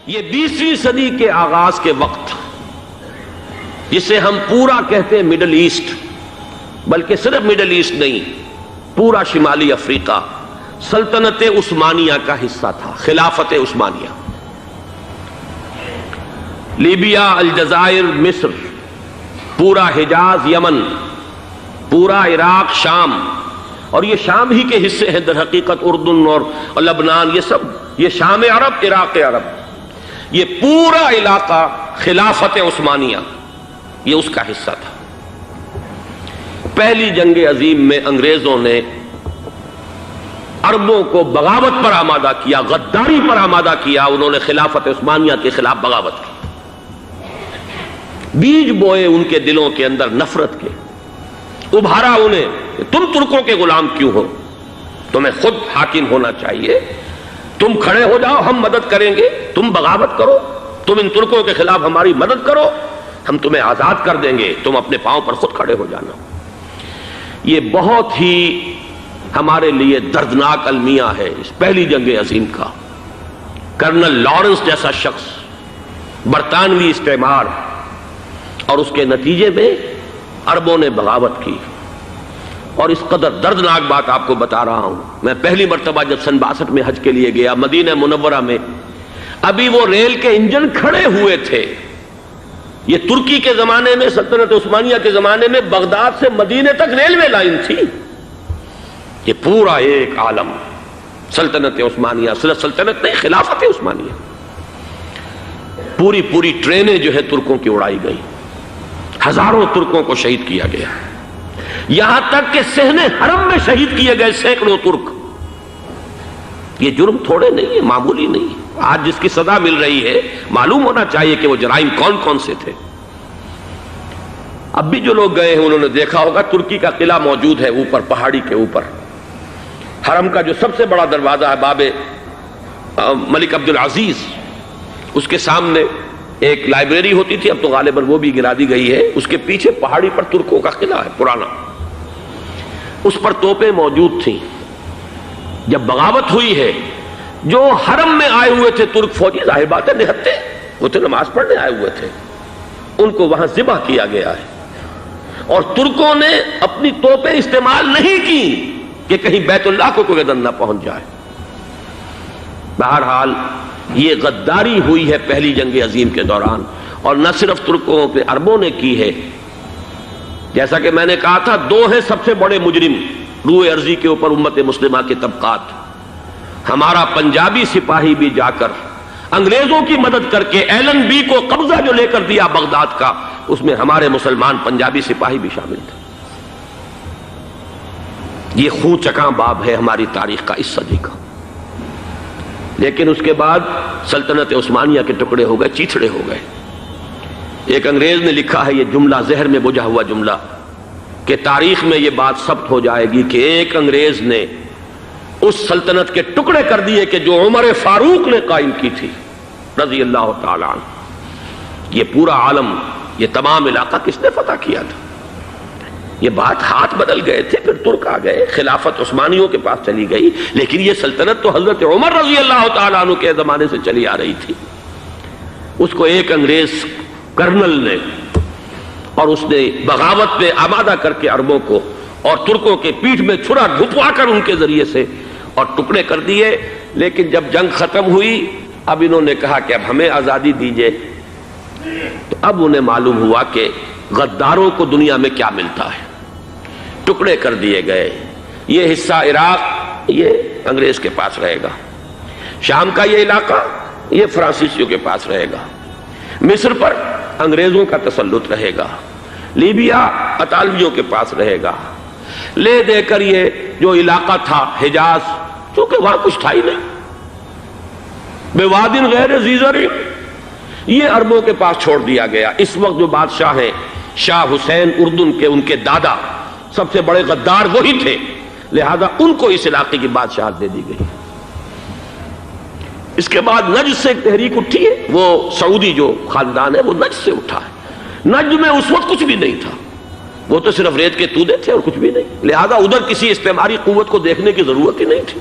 یہ 20ویں صدی کے آغاز کے وقت جسے ہم پورا کہتے ہیں مڈل ایسٹ، بلکہ صرف مڈل ایسٹ نہیں، پورا شمالی افریقہ سلطنت عثمانیہ کا حصہ تھا، خلافت عثمانیہ۔ لیبیا، الجزائر، مصر، پورا حجاز، یمن، پورا عراق، شام، اور یہ شام ہی کے حصے ہیں در حقیقت، اردن اور لبنان، یہ شام عرب، عراق عرب، یہ پورا علاقہ خلافت عثمانیہ یہ اس کا حصہ تھا۔ پہلی جنگ عظیم میں انگریزوں نے عربوں کو بغاوت پر آمادہ کیا، غداری پر آمادہ کیا، انہوں نے خلافت عثمانیہ کے خلاف بغاوت کی، بیج بوئے ان کے دلوں کے اندر نفرت کے، ابھارا انہیں کہ تم ترکوں کے غلام کیوں ہو، تمہیں خود حاکم ہونا چاہیے، تم کھڑے ہو جاؤ، ہم مدد کریں گے، تم بغاوت کرو، تم ان ترکوں کے خلاف ہماری مدد کرو، ہم تمہیں آزاد کر دیں گے، تم اپنے پاؤں پر خود کھڑے ہو جانا۔ یہ بہت ہی ہمارے لیے دردناک المیہ ہے اس پہلی جنگ عظیم کا۔ کرنل لارنس جیسا شخص، برطانوی استعمار، اور اس کے نتیجے میں عربوں نے بغاوت کی۔ اور اس قدر دردناک بات آپ کو بتا رہا ہوں، میں پہلی مرتبہ جب سن 62 میں حج کے لیے گیا مدینہ منورہ میں، ابھی وہ ریل کے انجن کھڑے ہوئے تھے۔ یہ ترکی کے زمانے میں، سلطنت عثمانیہ کے زمانے میں بغداد سے مدینے تک ریلوے لائن تھی۔ یہ پورا ایک عالم سلطنت عثمانیہ، صرف سلطنت نہیں، خلافت عثمانیہ، پوری ٹرینیں جو ہے ترکوں کی اڑائی گئی، ہزاروں ترکوں کو شہید کیا گیا، یہاں تک کہ صحن حرم میں شہید کیے گئے سینکڑوں ترک۔ یہ جرم تھوڑے نہیں ہے، معمولی نہیں ہے۔ آج جس کی سزا مل رہی ہے، معلوم ہونا چاہیے کہ وہ جرائم کون کون سے تھے۔ اب بھی جو لوگ گئے ہیں انہوں نے دیکھا ہوگا، ترکی کا قلعہ موجود ہے اوپر پہاڑی کے اوپر، حرم کا جو سب سے بڑا دروازہ ہے باب ملک عبدالعزیز، اس کے سامنے ایک لائبریری ہوتی تھی، اب تو غالباً وہ بھی گرا دی گئی ہے، اس کے پیچھے پہاڑی پر ترکوں کا قلعہ ہے پرانا، اس پر توپیں موجود تھیں۔ جب بغاوت ہوئی ہے، جو حرم میں آئے ہوئے تھے ترک فوجی، ظاہر بات ہے نہتے، وہ تو نماز پڑھنے آئے ہوئے تھے، ان کو وہاں ذبح کیا گیا ہے، اور ترکوں نے اپنی توپیں استعمال نہیں کی کہ کہیں بیت اللہ کو کوئی گدن نہ پہنچ جائے۔ بہرحال یہ غداری ہوئی ہے پہلی جنگ عظیم کے دوران، اور نہ صرف ترکوں پہ عربوں نے کی ہے۔ جیسا کہ میں نے کہا تھا، دو ہیں سب سے بڑے مجرم روئے ارضی کے اوپر امت مسلمہ کے طبقات۔ ہمارا پنجابی سپاہی بھی جا کر انگریزوں کی مدد کر کے ایلن بی کو قبضہ جو لے کر دیا بغداد کا، اس میں ہمارے مسلمان پنجابی سپاہی بھی شامل تھے۔ یہ خون چکاں باب ہے ہماری تاریخ کا اس صدی کا۔ لیکن اس کے بعد سلطنت عثمانیہ کے ٹکڑے ہو گئے، چیتھڑے ہو گئے۔ ایک انگریز نے لکھا ہے یہ جملہ، زہر میں بجھا ہوا جملہ، کہ تاریخ میں یہ بات ثبت ہو جائے گی کہ ایک انگریز نے اس سلطنت کے ٹکڑے کر دیے کہ جو عمر فاروق نے قائم کی تھی رضی اللہ تعالیٰ عنہ۔ یہ پورا عالم، یہ تمام علاقہ کس نے فتح کیا تھا؟ یہ بات ہاتھ بدل گئے تھے، پھر ترک آ گئے، خلافت عثمانیوں کے پاس چلی گئی، لیکن یہ سلطنت تو حضرت عمر رضی اللہ تعالیٰ عنہ کے زمانے سے چلی آ رہی تھی۔ اس کو ایک انگریز کرنل نے، اور اس نے بغاوت پہ آمادہ کر کے عربوں کو اور ترکوں کے پیٹھ میں چھرا گھپوا کر ان کے ذریعے سے اور ٹکڑے کر دیے۔ لیکن جب جنگ ختم ہوئی، اب انہوں نے کہا کہ اب ہمیں آزادی دیجیے، تو اب انہیں معلوم ہوا کہ غداروں کو دنیا میں کیا ملتا ہے۔ ٹکڑے کر دیے گئے۔ یہ حصہ عراق یہ انگریز کے پاس رہے گا، شام کا یہ علاقہ یہ فرانسیسیوں کے پاس رہے گا، مصر پر انگریزوں کا تسلط رہے گا، لیبیا اطالویوں کے پاس رہے گا۔ لے دے کر یہ جو علاقہ تھا حجاز، چونکہ وہاں کچھ تھا ہی نہیں، بوادن غیر ذی زرع، یہ عربوں کے پاس چھوڑ دیا گیا۔ اس وقت جو بادشاہ ہیں شاہ حسین اردن کے، ان کے دادا سب سے بڑے غدار وہی تھے، لہذا ان کو اس علاقے کی بادشاہت دے دی گئی۔ اس کے بعد نجد سے ایک تحریک اٹھی ہے، وہ سعودی جو خاندان ہے وہ نجد سے اٹھا ہے۔ نجد میں اس وقت کچھ بھی نہیں تھا، وہ تو صرف ریت کے تودے تھے اور کچھ بھی نہیں، لہذا ادھر کسی استعماری قوت کو دیکھنے کی ضرورت ہی نہیں تھی۔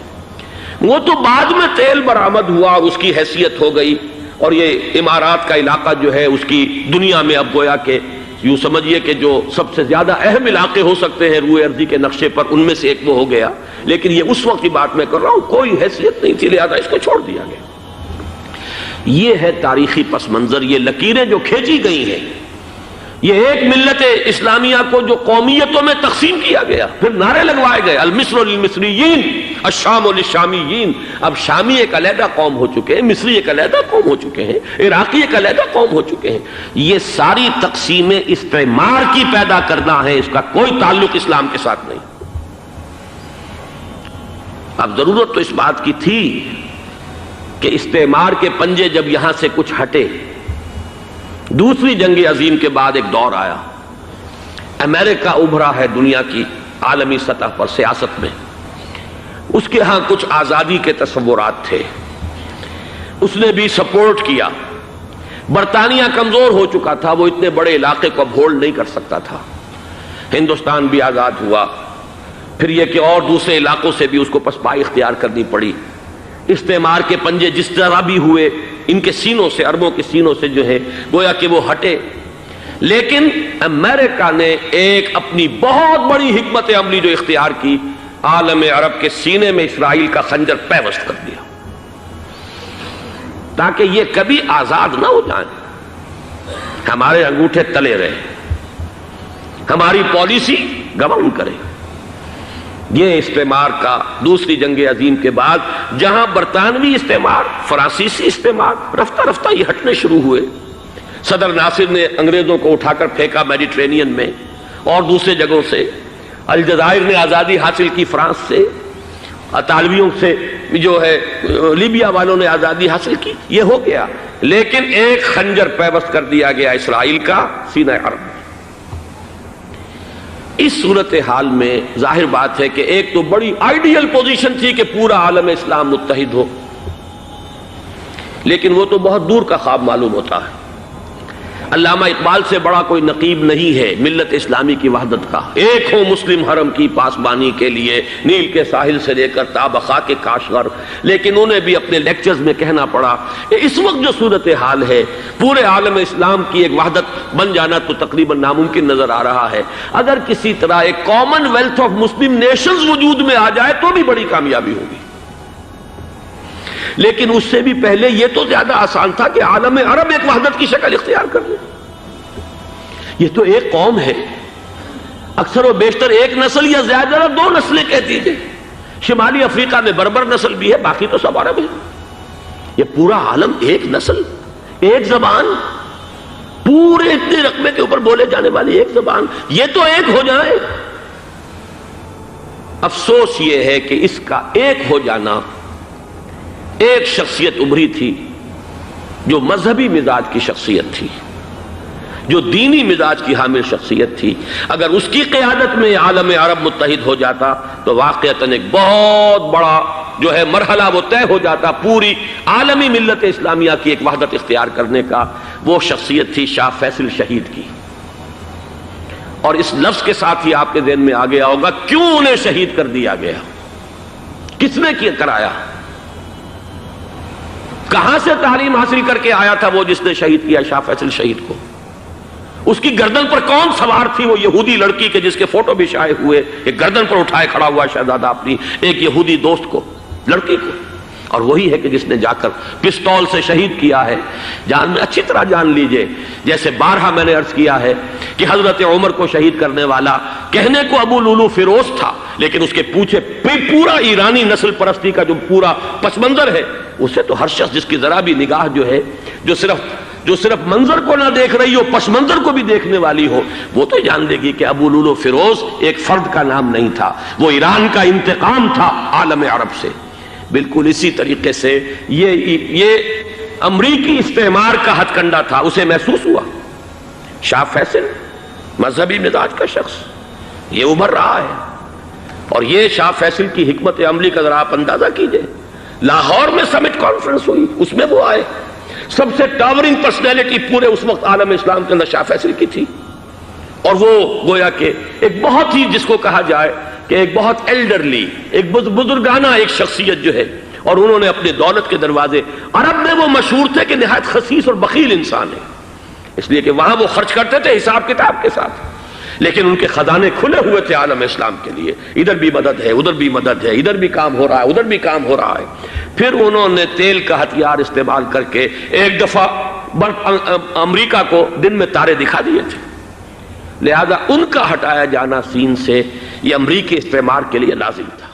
وہ تو بعد میں تیل برآمد ہوا اور اس کی حیثیت ہو گئی، اور یہ امارات کا علاقہ جو ہے اس کی دنیا میں اب گویا کہ یوں سمجھیے کہ جو سب سے زیادہ اہم علاقے ہو سکتے ہیں روئے ارضی کے نقشے پر، ان میں سے ایک وہ ہو گیا، لیکن یہ اس وقت کی بات میں کر رہا ہوں، کوئی حیثیت نہیں تھی، لہذا اس کو چھوڑ دیا گیا۔ یہ ہے تاریخی پس منظر، یہ لکیریں جو کھینچی گئی ہیں، یہ ایک ملت اسلامیہ کو جو قومیتوں میں تقسیم کیا گیا، پھر نعرے لگوائے گئے المصر للمصریین الشام للشامیین۔ اب شامی ایک علیحدہ قوم ہو چکے ہیں، مصری ایک علیحدہ قوم ہو چکے ہیں، عراقی ایک علیحدہ قوم ہو چکے ہیں۔ یہ ساری تقسیمیں استعمار کی پیدا کرنا ہے، اس کا کوئی تعلق اسلام کے ساتھ نہیں۔ اب ضرورت تو اس بات کی تھی کہ استعمار کے پنجے جب یہاں سے کچھ ہٹے، دوسری جنگ عظیم کے بعد ایک دور آیا، امریکہ ابھرا ہے دنیا کی عالمی سطح پر سیاست میں، اس کے ہاں کچھ آزادی کے تصورات تھے، اس نے بھی سپورٹ کیا۔ برطانیہ کمزور ہو چکا تھا، وہ اتنے بڑے علاقے کو اب ہولڈ نہیں کر سکتا تھا۔ ہندوستان بھی آزاد ہوا، پھر یہ کہ اور دوسرے علاقوں سے بھی اس کو پسپائی اختیار کرنی پڑی۔ استعمار کے پنجے جس طرح بھی ہوئے، ان کے سینوں سے، عربوں کے سینوں سے جو ہے گویا کہ وہ ہٹے، لیکن امریکہ نے ایک اپنی بہت بڑی حکمت عملی جو اختیار کی، عالم عرب کے سینے میں اسرائیل کا خنجر پیوست کر دیا، تاکہ یہ کبھی آزاد نہ ہو جائیں، ہمارے انگوٹھے تلے رہے، ہماری پالیسی گورن کرے۔ یہ استعمار کا دوسری جنگ عظیم کے بعد جہاں برطانوی استعمار، فرانسیسی استعمار رفتہ رفتہ یہ ہٹنے شروع ہوئے، صدر ناصر نے انگریزوں کو اٹھا کر پھینکا میڈیٹرینین میں اور دوسرے جگہوں سے، الجزائر نے آزادی حاصل کی فرانس سے، اطالویوں سے جو ہے لیبیا والوں نے آزادی حاصل کی، یہ ہو گیا، لیکن ایک خنجر پیوست کر دیا گیا اسرائیل کا سینہ عرب میں۔ اس صورتحال میں ظاہر بات ہے کہ ایک تو بڑی آئیڈیل پوزیشن تھی کہ پورا عالم اسلام متحد ہو، لیکن وہ تو بہت دور کا خواب معلوم ہوتا ہے۔ علامہ اقبال سے بڑا کوئی نقیب نہیں ہے ملت اسلامی کی وحدت کا، ایک ہو مسلم حرم کی پاسبانی کے لیے نیل کے ساحل سے لے کر تا بخاک کاشغر، لیکن انہیں بھی اپنے لیکچرز میں کہنا پڑا کہ اس وقت جو صورتحال ہے پورے عالم اسلام کی ایک وحدت بن جانا تو تقریباً ناممکن نظر آ رہا ہے، اگر کسی طرح ایک common wealth of Muslim nations وجود میں آ جائے تو بھی بڑی کامیابی ہوگی، لیکن اس سے بھی پہلے یہ تو زیادہ آسان تھا کہ عالم عرب ایک وحدت کی شکل اختیار کر لے۔ یہ تو ایک قوم ہے، اکثر و بیشتر ایک نسل یا زیادہ دو نسلیں کہہ دیجئے، شمالی افریقہ میں بربر نسل بھی ہے، باقی تو سب عرب ہے۔ یہ پورا عالم ایک نسل، ایک زبان، پورے اتنے رقبے کے اوپر بولے جانے والی ایک زبان، یہ تو ایک ہو جائے۔ افسوس یہ ہے کہ اس کا ایک ہو جانا، ایک شخصیت ابھری تھی جو مذہبی مزاج کی شخصیت تھی، جو دینی مزاج کی حامل شخصیت تھی، اگر اس کی قیادت میں عالم عرب متحد ہو جاتا تو واقعتاً ایک بہت بڑا جو ہے مرحلہ وہ طے ہو جاتا پوری عالمی ملت اسلامیہ کی ایک وحدت اختیار کرنے کا۔ وہ شخصیت تھی شاہ فیصل شہید کی، اور اس لفظ کے ساتھ ہی آپ کے ذہن میں آ گیا ہوگا کیوں انہیں شہید کر دیا گیا، کس نے کیا کرایا، کہاں سے تعلیم حاصل کر کے آیا تھا وہ جس نے شہید کیا شاہ فیصل شہید کو، اس کی گردن پر کون سوار تھی، وہ یہودی لڑکی کے جس کے فوٹو بھی شائع ہوئے، ایک گردن پر اٹھائے کھڑا ہوا شہزادہ اپنی ایک یہودی دوست کو، لڑکی کو، اور وہی ہے کہ جس نے جا کر پستول سے شہید کیا ہے۔ جان میں اچھی طرح جان لیجئے، جیسے بارہا میں نے عرض کیا ہے کہ حضرت عمر کو شہید کرنے والا کہنے کو ابو لولو فیروز تھا، لیکن اس کے پیچھے پورا ایرانی نسل پرستی کا جو پورا پس منظر ہے، اسے تو ہر شخص جس کی ذرا بھی نگاہ جو ہے جو صرف منظر کو نہ دیکھ رہی ہو، پس منظر کو بھی دیکھنے والی ہو، وہ تو جان لے گی کہ ابو لولو فیروز ایک فرد کا نام نہیں تھا، وہ ایران کا انتقام تھا عالم عرب سے۔ بالکل اسی طریقے سے یہ امریکی استعمار کا ہتھ کنڈا تھا، اسے محسوس ہوا۔ شاہ فیصل مذہبی مزاج کا شخص یہ ابھر رہا ہے، اور یہ شاہ فیصل کی حکمت عملی کا ذرا آپ اندازہ کیجئے۔ لاہور میں سمٹ کانفرنس ہوئی، اس میں وہ آئے، سب سے ٹاورنگ پرسنالٹی پورے اس وقت عالم اسلام کے اندر شاہ فیصل کی تھی، اور وہ گویا کہ ایک بہت ہی جس کو کہا جائے کہ ایک بہت ایلڈرلی، ایک بزرگانہ ایک شخصیت جو ہے، اور انہوں نے اپنی دولت کے دروازے، عرب میں وہ مشہور تھے کہ نہایت خسیس اور بخیل انسان ہے، اس لیے کہ وہاں وہ خرچ کرتے تھے حساب کتاب کے ساتھ، لیکن ان کے خزانے کھلے ہوئے تھے عالم اسلام کے لیے، ادھر بھی مدد ہے، ادھر بھی مدد ہے، ادھر بھی کام ہو رہا ہے، ادھر بھی کام ہو رہا ہے۔ پھر انہوں نے تیل کا ہتھیار استعمال کر کے ایک دفعہ امریکہ کو دن میں تارے دکھا دیے تھے، لہذا ان کا ہٹایا جانا سین سے یہ امریکی استعمار کے لیے لازم تھا۔